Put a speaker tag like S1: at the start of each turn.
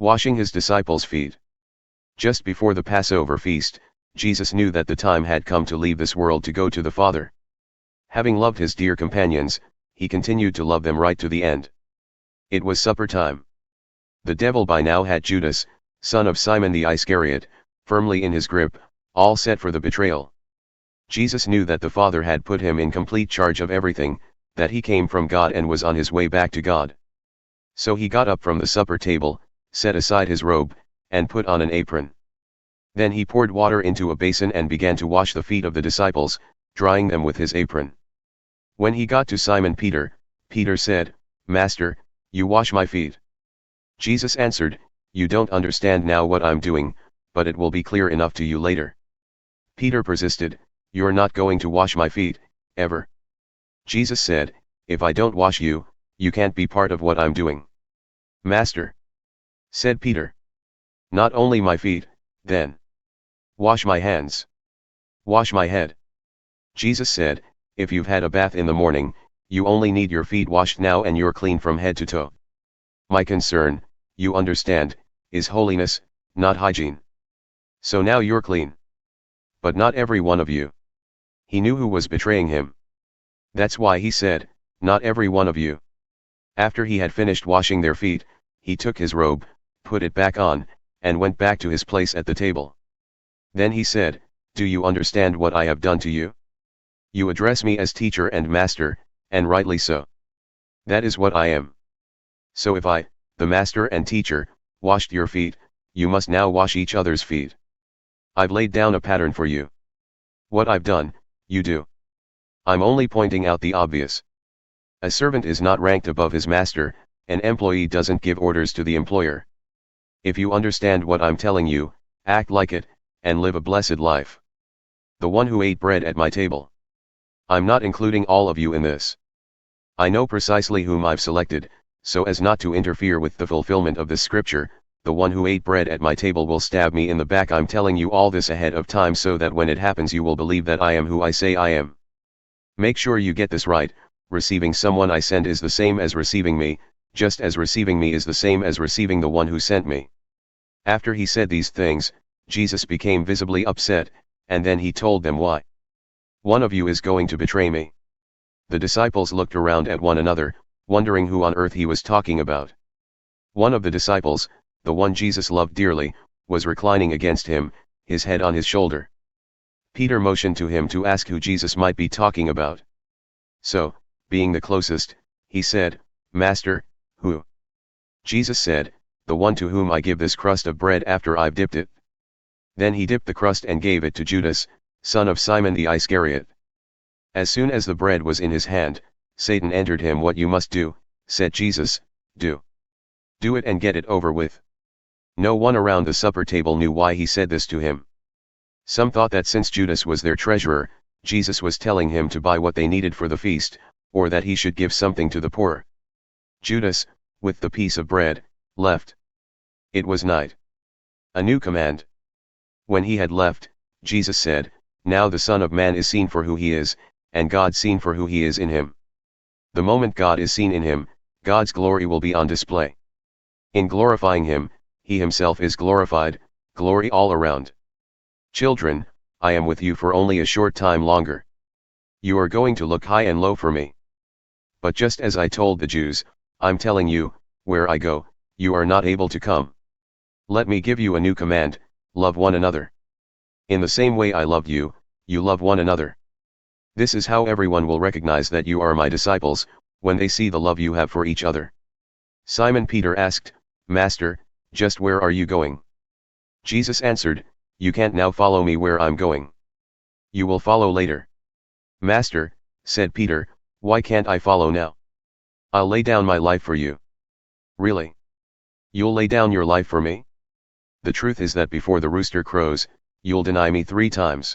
S1: Washing his disciples' feet. Just before the Passover Feast, Jesus knew that the time had come to leave this world to go to the Father. Having loved his dear companions, he continued to love them right to the end. It was supper time. The devil by now had Judas, son of Simon the Iscariot, firmly in his grip, all set for the betrayal. Jesus knew that the Father had put him in complete charge of everything, that he came from God and was on his way back to God. So he got up from the supper table, set aside his robe, and put on an apron. Then he poured water into a basin and began to wash the feet of the disciples, drying them with his apron. When he got to Simon Peter, Peter said, "Master, you wash my feet." Jesus answered, "You don't understand now what I'm doing, but it will be clear enough to you later." Peter persisted, "You're not going to wash my feet, ever." Jesus said, "If I don't wash you, you can't be part of what I'm doing." "Master," said Peter, "not only my feet, then. Wash my hands. Wash my head." Jesus said, "If you've had a bath in the morning, you only need your feet washed now and you're clean from head to toe. My concern, you understand, is holiness, not hygiene. So now you're clean. But not every one of you." He knew who was betraying him. That's why he said, "Not every one of you." After he had finished washing their feet, he took his robe, put it back on, and went back to his place at the table. Then he said, "Do you understand what I have done to you? You address me as teacher and master, and rightly so. That is what I am. So if I, the master and teacher, washed your feet, you must now wash each other's feet. I've laid down a pattern for you. What I've done, you do. I'm only pointing out the obvious. A servant is not ranked above his master, an employee doesn't give orders to the employer. If you understand what I'm telling you, act like it, and live a blessed life. The one who ate bread at my table. I'm not including all of you in this. I know precisely whom I've selected, so as not to interfere with the fulfillment of this scripture. The one who ate bread at my table will stab me in the back. I'm telling you all this ahead of time so that when it happens you will believe that I am who I say I am. Make sure you get this right. Receiving someone I send is the same as receiving me, just as receiving me is the same as receiving the one who sent me." After he said these things, Jesus became visibly upset, and then he told them why. "One of you is going to betray me." The disciples looked around at one another, wondering who on earth he was talking about. One of the disciples, the one Jesus loved dearly, was reclining against him, his head on his shoulder. Peter motioned to him to ask who Jesus might be talking about. So, being the closest, he said, "Master, who?" Jesus said, "The one to whom I give this crust of bread after I've dipped it." Then he dipped the crust and gave it to Judas, son of Simon the Iscariot. As soon as the bread was in his hand, Satan entered him. "What you must do," said Jesus, "do. Do it and get it over with." No one around the supper table knew why he said this to him. Some thought that since Judas was their treasurer, Jesus was telling him to buy what they needed for the feast, or that he should give something to the poor. Judas, with the piece of bread, left. It was night. A new command. When he had left, Jesus said, "Now the Son of Man is seen for who he is, and God seen for who he is in him." The moment God is seen in him, God's glory will be on display. In glorifying him, he himself is glorified, glory all around. Children, I am with you for only a short time longer. You are going to look high and low for me. But just as I told the Jews, I'm telling you, where I go, you are not able to come. Let me give you a new command, love one another. In the same way I loved you, you love one another. This is how everyone will recognize that you are my disciples, when they see the love you have for each other. Simon Peter asked, "Master, just where are you going?" Jesus answered, "You can't now follow me where I'm going. You will follow later." "Master," said Peter, "why can't I follow now? I'll lay down my life for you." "Really? You'll lay down your life for me? The truth is that before the rooster crows, you'll deny me 3 times.